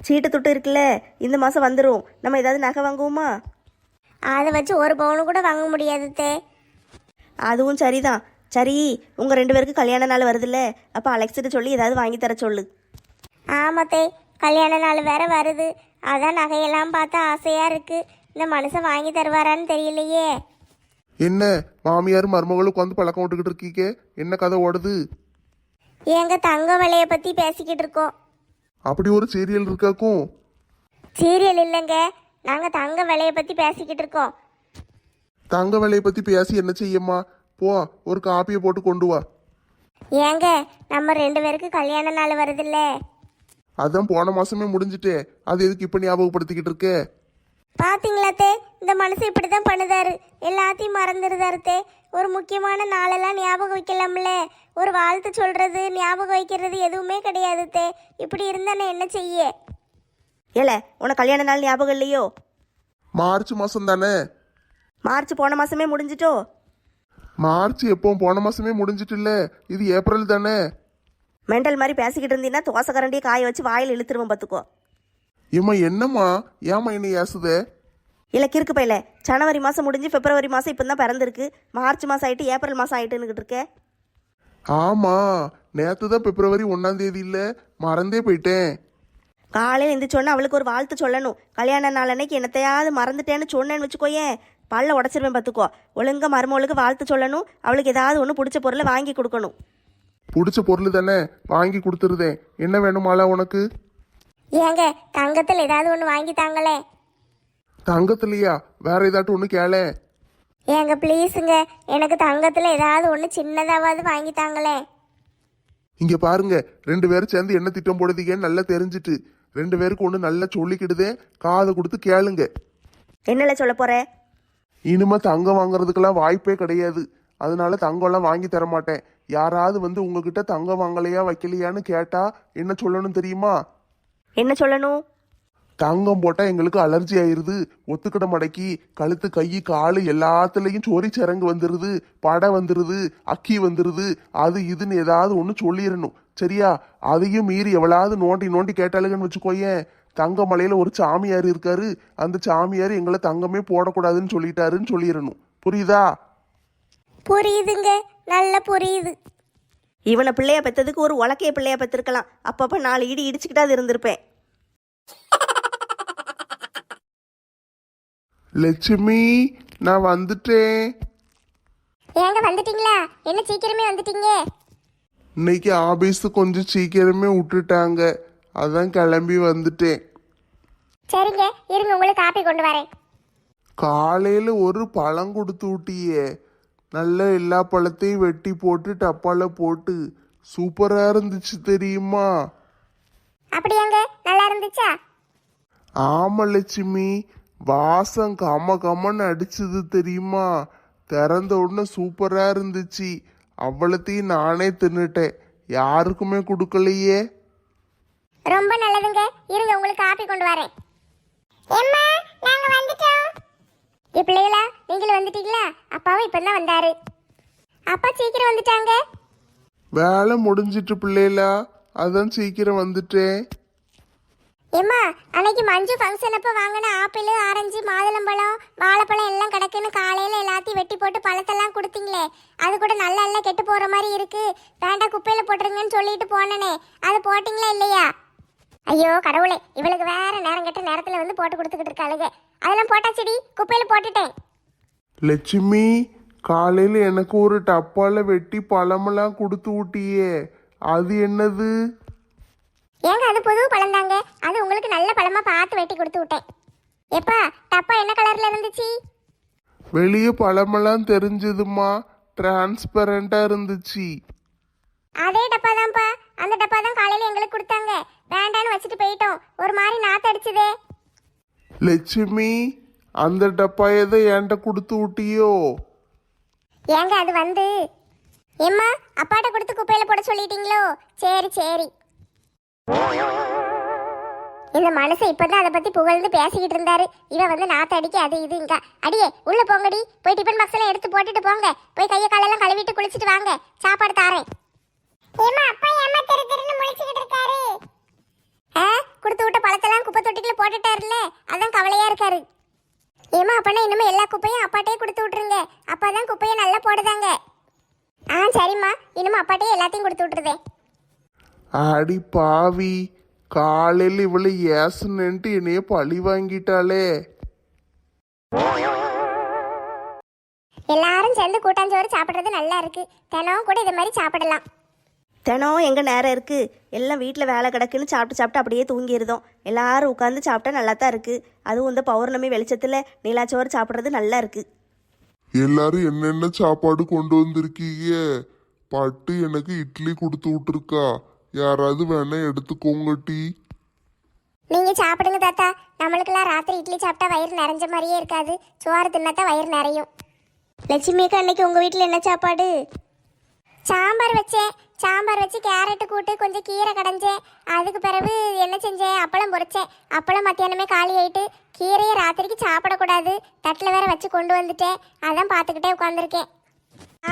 சீட்டு துட்டு இருக்குல்ல, இந்த மாதம் வந்துடும். நம்ம ஏதாவது நகை வாங்குவோமா? அதை வச்சு ஒரு பவுனு கூட வாங்க முடியாது தே. அதுவும் சரிதான். சரி, உங்கள் 2 பேருக்கு கல்யாண நாள் வருதுல்ல, அப்போ அலெக்ஸிட்ட சொல்லி ஏதாவது வாங்கி தர சொல்லு. ஆமாத்தே, கல்யாண நாள் வேற வருது. அதான் நகையெல்லாம் பார்த்தா ஆசையாக இருக்குது. இந்த மனுஷன் வாங்கி தருவாரான்னு தெரியலையே. என்ன மாமியார் மருமகளும் உட்காந்து பழக்கம் விட்டுக்கிட்டு இருக்கீங்க? என்ன கதை ஓடுது? எங்க தங்க விலையை பற்றி பேசிக்கிட்டு இருக்கோம். அப்படி ஒரு சீரியல் இருக்காக்கும்? சீரியல் இல்லைங்க, நாங்கள் தங்க விலையை பற்றி பேசிக்கிட்டு இருக்கோம். தங்க விலையை பத்தி பேசி என்ன செய்யம்மா? போ, ஒரு காப்பியை போட்டு கொண்டு வா. ஏங்க, நம்ம 2 பேருக்கு கல்யாண நாள் வருதுல்ல. அதான் போன மாசமே முடிஞ்சிட்டே, அது எதுக்கு இப்ப ஞாபகப்படுத்திக்கிட்டு இருக்க? பாத்தீங்களாத்தே, இந்த மனுஷன் இப்படி தான் பண்ணுதாரு. எல்லாத்தையும் மறந்துடுதாருத்தே. ஒரு முக்கியமான நாளெல்லாம் ஞாபகம் வைக்கலாம்ல. ஒரு வாழ்த்து சொல்றது, ஞாபகம் வைக்கிறது எதுவுமே கிடையாதுத்தே. இப்படி இருந்தா நான் என்ன செய்ய? ஏல, உனக்கு கல்யாண நாள் ஞாபகம் இல்லையோ? மார்ச் மாசம் தானே? மார்ச் போன மாதமே முடிஞ்சிட்டோ? மார்ச் எப்பவும் போன மாசமே முடிஞ்சிட்டு இல்ல, இது ஏப்ரல் தானே? மெண்டல் மாதிரி பேசிக்கிட்டு இருந்தீங்கன்னா தோசை கரண்டியை காய வச்சு வாயில் இழுத்துருவோம் பார்த்துக்கோ. ஏம்மா என்னம்மா, ஏமா என்ன ஏசுதே? இல்லை கிறுக்கு பையில, ஜனவரி மாதம் முடிஞ்சு பிப்ரவரி மாதம் இப்போ தான் பிறந்திருக்கு. மார்ச் மாதம் ஆகிட்டு ஏப்ரல் மாதம் ஆகிட்டுன்னுக்கிட்டு இருக்கே. ஆமா, நேற்று தான் பிப்ரவரி 1ஆம் தேதி இல்ல, மறந்தே போயிட்டேன். காலையில் எந்திரிச்சோன்னா அவளுக்கு ஒரு வாழ்த்து சொல்லணும். கல்யாண நாள் அன்னைக்கு என்னத்தையாவது மறந்துட்டேன்னு சொன்னேன்னு வச்சுக்கோயேன், பல்ல உடச்சிருவேன் பார்த்துக்கோ. ஒழுங்கா மருமகளுக்கு வாழ்த்து சொல்லணும். அவளுக்கு ஏதாவது ஒன்று பிடிச்ச பொருளை வாங்கி கொடுக்கணும். பிடிச்ச பொருள் தானே, வாங்கி கொடுத்துருதேன். என்ன வேணுமாலா உனக்கு? ஏங்க, தங்கத்தில் ஏதாவது ஒன்று வாங்கி தாங்களே. தங்கத்துலையா? வேற ஏதாட்டும் ஒன்று கேளே. ஏங்க ப்ளீஸுங்க, எனக்கு தங்கத்தில் ஏதாவது ஒன்று சின்னதாவது வாங்கி தாங்களே. இங்க பாருங்க, 2 பேரும் சேர்ந்து என்ன திட்டம் போடுதீங்கன்னு நல்லா தெரிஞ்சுட்டு 2 பேருக்கு ஒன்று நல்லா சொல்லிக்கிடுதே, காதை கொடுத்து கேளுங்க. என்னல சொல்ல போற? இனிமே தங்கம் வாங்குறதுக்கெல்லாம் வாய்ப்பே கிடையாது. அதனால தங்கம்லாம் வாங்கி தர மாட்டேன். யாராவது வந்து உங்ககிட்ட தங்கம் வாங்கலையா வைக்கலையான்னு கேட்டா என்ன சொல்லணும் தெரியுமா? என்ன சொல்லணும்? தங்கம் போட்டா எங்களுக்கு அலர்ஜி ஆயிருது, ஒத்துக்கிட மடக்கி கழுத்து கை காலு எல்லாத்துலயும் சொறி சிறங்கு வந்துருது, படை வந்துருது, அக்கி வந்துருது, அது இதுன்னு ஏதாவது ஒன்று சொல்லிடணும். சரியா? அதையும் மீறி எவ்வளவு நோண்டி நோண்டி கேட்டாளுங்கன்னு வச்சுக்கோயேன், தங்க மலையில ஒரு சாமியார் இருக்காரு, அந்த சாமியார் எங்களை தங்கமே போடக்கூடாதுன்னு சொல்லிட்டாருன்னு சொல்லிடணும். புரியுதா? புரியுதுங்க, நல்லா புரியுது. இவனை பிள்ளைய பெற்றதுக்கு ஒரு உலக்கைய பிள்ளைய பெற்றிருக்கலாம். அப்பப்போ 4 இடி இடிச்சுக்கிட்டாது இருந்திருப்பேன். லட்சுமி, நான் வந்துட்டேன். ஏங்க வந்துட்டீங்களா? என்ன சீக்கிரமே வந்துட்டீங்க? இன்னைக்கு ஆபீஸ் கொஞ்சம் சீக்கிரமே விட்டுட்டாங்க, அதான் கிளம்பி வந்துட்டேன். சரிங்க, இருங்க உங்களுக்கு காப்பி கொண்டு வரேன். காலையில ஒரு பழம் கொடுத்து விட்டியே, நல்ல எல்லா பழத்தையும் வெட்டி போட்டு டப்பால போட்டு சூப்பரா இருந்துச்சு தெரியுமா? அப்படியாங்க, நல்லா இருந்துச்சா? ஆமா லட்சுமி, வாசம் கம கமன்னு அடிச்சது தெரியுமா? திறந்த உடனே சூப்பரா இருந்துச்சு. அவ்வளத்தையும் நானே தின்னுட்டேன், யாருக்குமே கொடுக்கலையே. ரொம்ப நல்லதுங்க, இருங்க உங்களுக்கு காப்பி கொண்டு வரேன். அம்மா, நாங்க வந்துட்டோம். பிள்ளைகளா, நீங்களும் வந்துட்டீங்களா? அப்பாவும் இப்பதான் வந்தாரு. அப்பா சீக்கிரம் வந்துட்டாங்க. வேலை முடிஞ்சிட்டு பிள்ளைகளா, அதான் சீக்கிரம் வந்துட்டேன். ஏம்மா, அன்னைக்கு மஞ்சு ஃபங்க்ஷன் அப்போ வாங்கின ஆப்பிள், ஆரஞ்சு, மாதுளம்பழம், வாழைப்பழம் எல்லாம் கிடக்குன்னு காலையில் எல்லாத்தையும் வெட்டி போட்டு பழத்தெல்லாம் கொடுத்தீங்களே, அது கூட நல்லா எல்லாம் கெட்டு போகிற மாதிரி இருக்கு, வேண்டாம் குப்பையில் போட்டுருங்கன்னு சொல்லிட்டு போனனே, அது போட்டிங்களா இல்லையா? ஐயோ கடவுளே, இவளுக்கு வேற நேரம் கெட்ட நேரத்தில் வந்து போட்டு கொடுத்துக்கிட்டு இருக்காளுங்க. அதெல்லாம் போட்டாச்சுடி, குப்பையில் போட்டுட்டேன். லட்சுமி, காலையில எனக்கு ஒரு டப்பால வெட்டி பழமெல்லாம் கொடுத்து விட்டியே, அது என்னது? ஏங்க, அது புது பழம் தாங்க, அது உங்களுக்கு நல்ல பழமா பார்த்து வெட்டி கொடுத்து விட்டேன். எப்பா, டப்பா என்ன கலர்ல இருந்துச்சு? வெளியே பழமெல்லாம் தெரிஞ்சதுமா, டிரான்ஸ்பரண்டா இருந்துச்சு. அதே டப்பா தான்ப்பா, அந்த டப்பா தான் காலையில எங்களுக்கு கொடுத்தாங்க, வேண்டான்னு வச்சுட்டு போயிட்டோம், ஒரு மாதிரி நாத்து அடிச்சுதே. லட்சுமி, அந்த டப்பா எதை என்கிட்ட கொடுத்து விட்டியோ? ஏங்க அது வந்து, ஏம்மா அப்பாட்ட கொடுத்து குப்பையில போட சொல்லிட்டீங்களோ? சரி சரி. இந்த மனுஷன் இப்பதான் அதை பத்தி புகழ்ந்து பேசிக்கிட்டு இருந்தாரு, இவ வந்து நாத்து அடிக்க அது இது இங்க. அடியே உள்ள போங்கடி, போய் டிபன் பாக்ஸ் எல்லாம் எடுத்து போட்டுட்டு போங்க, போய் கையை காலெல்லாம் கழுவிட்டு குளிச்சுட்டு வாங்க, சாப்பாடு தாரேன். ஏமா அப்பா ஏமா தெரு தெருன்னு முழிச்சுக்கிட்டு இருக்காரு? கொடுத்து விட்ட பழத்தெல்லாம் குப்பை தொட்டிக்குள்ள போட்டுட்டாருல்ல, அதான் கவலையா இருக்காரு. ஏமா அப்பனா இனிமே எல்லா குப்பையும் அப்பாட்டே கொடுத்து விட்டுருங்க, அப்பாதான் குப்பையை நல்லா போடுதாங்க. சரிம்மா, இனிமே அப்பாட்டே எல்லாத்தையும் கொடுத்து விட்டுருதேன். அடி பாவி, காலையில் இவளை ஏசுனன்ட்டு என்னைய பழி வாங்கிட்டாளே. எல்லாரும் சேர்ந்து கூட்டாஞ்சோறு சாப்பிட்றது நல்லா இருக்கு, தினம் கூட இது மாதிரி சாப்பிடலாம். தினம் எங்கே நேரம் இருக்குது? எல்லாம் வீட்டில் வேலை கிடக்குன்னு சாப்பிட்டு அப்படியே தூங்கிடுதோம். எல்லாரும் உட்காந்து சாப்பிட்டா நல்லா தான் இருக்குது. அதுவும் இந்த பௌர்ணமி வெளிச்சத்தில் நிலாச்சோறு சாப்பிட்றது நல்லா இருக்குது. எல்லாரும் என்னென்ன சாப்பாடு கொண்டு வந்திருக்கீங்க? பட்டு எனக்கு இட்லி கொடுத்து விட்டுருக்கா, யாராவது வேணா எடுத்துக்கோங்க டீ. நீங்க சாப்பிடுங்க தாத்தா, நம்மளுக்கெல்லாம் ராத்திரி இட்லி சாப்பிட்டா வயிறு நிறைஞ்ச மாதிரியே இருக்காது, சோறு தின்னத்தான் வயிறு நிறையும். லட்சுமிக்கா, அன்னைக்கு உங்கள் வீட்டில் என்ன சாப்பாடு? சாம்பார் வச்சேன், சாம்பார் வச்சு கேரட்டு கூட்டு கொஞ்சம் கீரை கடைஞ்சேன், அதுக்கு பிறகு என்ன செஞ்சேன், அப்பளம் பொரிச்சேன். அப்பளம் மத்தியானமே காலி ஆயிட்டு, கீரையை ராத்திரிக்கு சாப்பிடக்கூடாது, தட்டில் வேற வச்சு கொண்டு வந்துட்டேன், அதான் பார்த்துக்கிட்டே உட்காந்துருக்கேன்.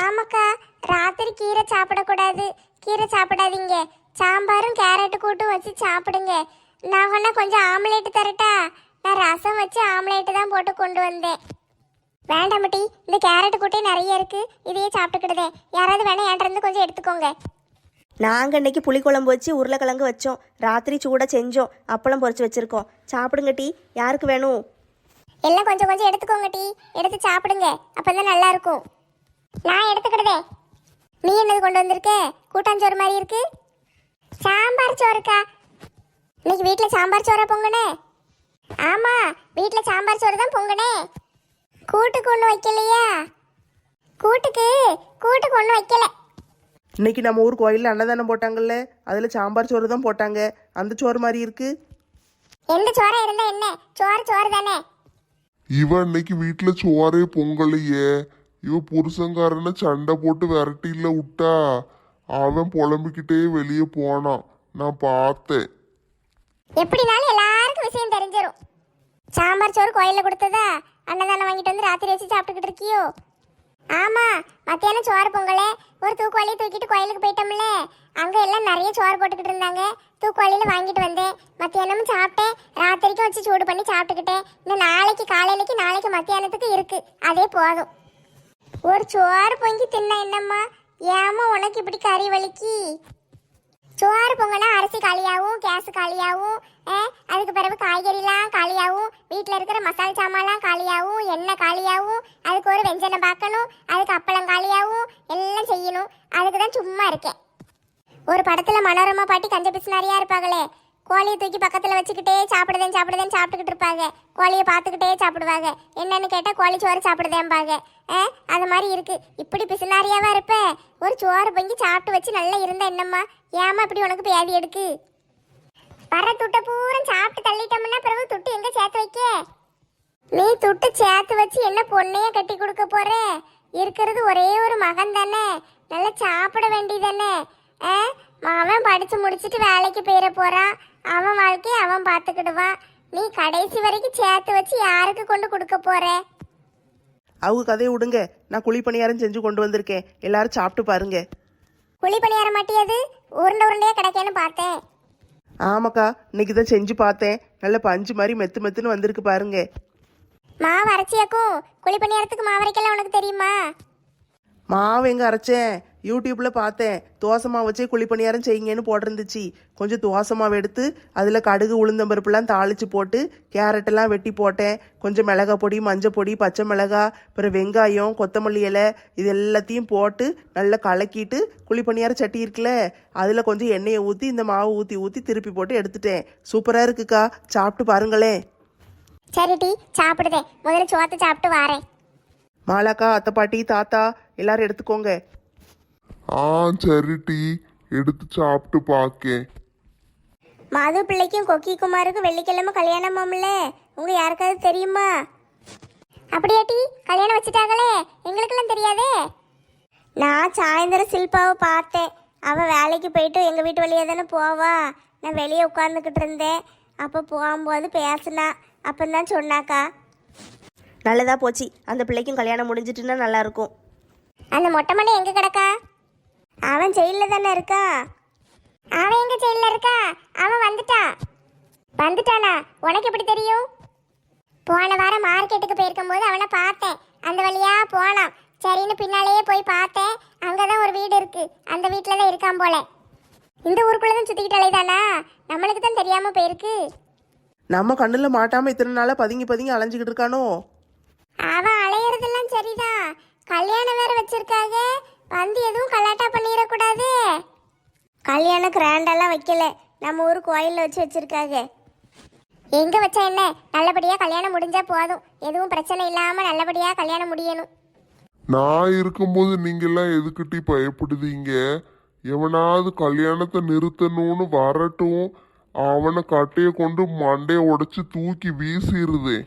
ஆமாக்கா, ராத்திரி கீரை சாப்பிடக்கூடாது, கீரை சாப்பிடாதீங்க, சாம்பாரும் கேரட்டு கூட்டும் வச்சு சாப்பிடுங்க. நான் வேணா கொஞ்சம் ஆம்லேட்டு தரட்டா? நான் ரசம் வச்சு ஆம்லேட்டு தான் போட்டு கொண்டு வந்தேன். வேண்டாம் மட்டி, இந்த கேரட்டு கூட்டே நிறைய இருக்கு, இதையே சாப்பிட்டுக்கிடுதே. யாராவது வேணா என்கிட்ட கொஞ்சம் எடுத்துக்கோங்க. நாங்கள் இன்னைக்கு புளிக்குழம்பு வச்சு உருளைக்கிழங்கு வச்சோம், ராத்திரி சூடாக செஞ்சோம், அப்பளம் பொரிச்சு வச்சுருக்கோம். சாப்பிடுங்க டீ. யாருக்கு வேணும்? எல்லாம் கொஞ்சம் கொஞ்சம் எடுத்துக்கோங்க டீ, எடுத்து சாப்பிடுங்க, அப்பதான் நல்லா இருக்கும். நான் எடுத்துக்கிடுதே. நீ என்னது கொண்டு வந்திருக்க? கூட்டாஞ்சோறு மாதிரி இருக்கு. சாம்பார் சோறுக்கா? இன்னைக்கு வீட்டில் சாம்பார் சோறா பொங்குனே? ஆமா, வீட்டில் சாம்பார் சோறு தான் பொங்குனே. கூட்டுக்கு ஒன்றும் வைக்கலையா? கூட்டுக்கு ஒன்றும் வைக்கல. இன்னைக்கு நம்ம ஊர் கோயிலில் அன்னதானம் போட்டாங்கல்ல, அதில் சாம்பார் சோறு தான் போட்டாங்க. அந்த சோறு மாதிரி இருக்கு. எந்த சோறா இருந்தா என்ன, சோறு சோறு தானே. இவன் இன்னைக்கு வீட்டுல சோறே பொங்கலையே. இவ புருஷங்காரனை சண்டை போட்டு விரட்டில விட்டா அவன் புலம்பிக்கிட்டே வெளியே போனான். நான் பார்த்தேன். எப்படினாலும் எல்லாருக்கும் விஷயம் தெரிஞ்சிடும். சாம்பார் சோறு கோயிலில் கொடுத்ததா அன்னதானம் வாங்கிட்டு வந்து ராத்திரி வச்சு சாப்பிட்டுக்கிட்டு இருக்கியோ? ஆமா, மத்தியானம் சோறு பொங்கலே ஒரு தூக்குவாளியை தூக்கிட்டு கோயிலுக்கு போயிட்டோம்ல, அங்க எல்லாம் நிறைய சோறு போட்டுக்கிட்டு இருந்தாங்க. தூக்குவாளியில வாங்கிட்டு வந்தேன். மத்தியானமும் சாப்பிட்டேன், ராத்திரிக்கும் வச்சு சூடு பண்ணி சாப்பிட்டுக்கிட்டேன். இன்னும் நாளைக்கு காலையிலக்கு நாளைக்கு மத்தியானத்துக்கு இருக்கு, அதே போதும். ஒரு சோறு பொங்கி தின்ன என்னம்மா, ஏமா உனக்கு இப்படி கறி வலிக்கு? சோறு பொங்கனா அரிசி காலியாகவும் கேஸ் காலியாகவும், அதுக்கு பிறகு காய்கறிலாம் காலியாகவும், வீட்டில் இருக்கிற மசாலா சாமான்லாம் காலியாகவும், எண்ணெய் காலியாகவும், அதுக்கு ஒரு வெஞ்சனை பார்க்கணும், அதுக்கு அப்பளம் காலியாகவும் எல்லாம் செய்யணும். அதுக்கு தான் சும்மா இருக்கேன். ஒரு படத்தில் மனோரமா பாட்டி கஞ்ச பிசுனாரியா இருப்பாங்களே, கோழியை தூக்கி பக்கத்தில் வச்சுக்கிட்டே சாப்பிடுதேன்னு சாப்பிட்டுக்கிட்டு இருப்பாங்க. கோழியை பார்த்துக்கிட்டே சாப்பிடுவாங்க. என்னன்னு கேட்டால் கோழி சோறு சாப்பிடுதேன்பாங்க. அது மாதிரி இருக்கு. இப்படி பிசுனாரியாவா இருப்ப? ஒரு சோறு பொங்கி சாப்பிட்டு வச்சு நல்லா இருந்தா என்னம்மா, ஏமா இப்படி உனக்கு பேதி எடுக்கு? வர துட்டை பூரா சாப்பிட்டு தள்ளிட்டோம்னா பிறகு துட்டு எங்க சேர்த்து வைக்க? நீ துட்டு சேர்த்து வச்சு என்ன பொண்ணையே கட்டி கொடுக்க போற? இருக்கிறது ஒரே ஒரு மகன் தானே, நல்லா சாப்பிட வேண்டியதானே. அவன் படிச்சு முடிச்சுட்டு வேலைக்கு போயிட போறான், அவன் வாழ்க்கையை அவன் பார்த்துக்கிடுவான். நீ கடைசி வரைக்கும் சேர்த்து வச்சு யாருக்கு கொண்டு கொடுக்க போற? அவங்க கதையை விடுங்க. நான் குழி பணியாரம் செஞ்சு கொண்டு வந்திருக்கேன், எல்லாரும் சாப்பிட்டு பாருங்க. குழி பணியார மாட்டியது உருண்டை உருண்டையா கிடைக்கேன்னு பார்த்தேன். ஆமாக்கா, இன்னைக்கு தான் செஞ்சு பார்த்தேன். நல்ல பஞ்சு மாதிரி மெத்து மெத்துன்னு வந்திருக்கு பாருங்க. மாவு அரைச்சியாக்கும் குழி பணியாரத்துக்கு மாவு அரைக்கலாம் உனக்கு தெரியுமா? மாவு எங்கே அரைச்சேன்? யூடியூப்பில் பார்த்தேன். தோசை மாவு வச்சே குழி பணியாரம் செய்யுங்கன்னு போட்டிருந்துச்சு. கொஞ்சம் தோசை மாவு எடுத்து அதில் கடுகு உளுந்தம்பருப்புலாம் தாளித்து போட்டு கேரட்டெல்லாம் வெட்டி போட்டேன். கொஞ்சம் மிளகா பொடி, மஞ்சள் பொடி, பச்சை மிளகா, அப்புறம் வெங்காயம், கொத்தமல்லி இலை, இது எல்லாத்தையும் போட்டு நல்லா கலக்கிட்டு குழி பணியாரம் சட்டி இருக்குல்ல, அதில் கொஞ்சம் எண்ணெயை ஊற்றி இந்த மாவு ஊற்றி ஊற்றி திருப்பி போட்டு எடுத்துட்டேன். சூப்பராக இருக்குக்கா, சாப்பிட்டு பாருங்களேன். சரி டி, சாப்பிடுதேன். முதல்ல சோத்தை சாப்பிட்டு வாரேன். மாலாக்கா, அத்தை பாட்டி, தாத்தா எல்லாரும் எடுத்துக்கோங்க. சரி டீ, எடுத்து சாப்பிட்டு பார்க்கேன். மது பிள்ளைக்கும் கொக்கி குமாருக்கும் வெள்ளிக்கிழமை கல்யாணமாம்ல, உங்க யாருக்காவது தெரியுமா? அப்படியா டி, கல்யாணம் வச்சுட்டாங்களே, எங்களுக்கெல்லாம் தெரியாதே. நான் சாயந்தரம் சில்பாவை பார்த்தேன். அவள் வேலைக்கு போயிட்டு எங்கள் வீட்டு வழியாக தானே போவா. நான் வெளியே உட்காந்துக்கிட்டு இருந்தேன். அப்போ போகும்போது பேசினா, அப்போதான் சொன்னாக்கா. நல்லதா போச்சு, அந்த பிள்ளைக்கும் கல்யாணம் முடிஞ்சிட்டுன்னா நல்லா இருக்கும். அந்த மொட்டை மண்டை எங்க கிடக்கா? அவன் ஜெயிலில் தானே இருக்கா. அவன் எங்க ஜெயில இருக்கா? அவன் வந்துட்டானா? உனக்கு எப்படி தெரியும்? போன வாரம் மார்க்கெட்டுக்கு போயிருக்கும் போது அவனை பார்த்தேன். அந்த வழியா போனான். சரின்னு பின்னாலேயே போய் பார்த்தேன். அங்கதான் ஒரு வீடு இருக்கு, அந்த வீட்டில தான் இருக்கான் போல. இந்த ஊருக்குள்ளதான் சுத்திக்கிட்டு அலைதானா? நம்மளுக்கு தான் தெரியாம போயிருக்கு. நம்ம கண்ணில் மாட்டாமல் இத்தனை நாளாக பதுங்கி பதுங்கி அலைஞ்சிக்கிட்டு இருக்கானோ? அவன் அலையிறதெல்லாம் சரிதான், கல்யாணம் வேற வச்சிருக்காங்க. வந்து எதுவும் கலாட்டா பண்ணிடக்கூடாது. கல்யாணம் கிராண்டெல்லாம் வைக்கல, நம்ம ஊர் கோயிலில் வச்சிருக்காங்க. எங்க வச்சா என்ன, நல்லபடியா கல்யாணம் முடிஞ்சா போதும். எதுவும் பிரச்சனை இல்லாம நல்லபடியா கல்யாணம் முடியணும். நான் இருக்கும்போது நீங்கெல்லாம் எதுக்கிட்டி பயப்படுதீங்க? எவனாவது கல்யாணத்தை நிறுத்தணும்னு வரட்டும், அவனை கட்டையை கொண்டு மண்டையை உடைச்சு தூக்கி வீசிடுதே.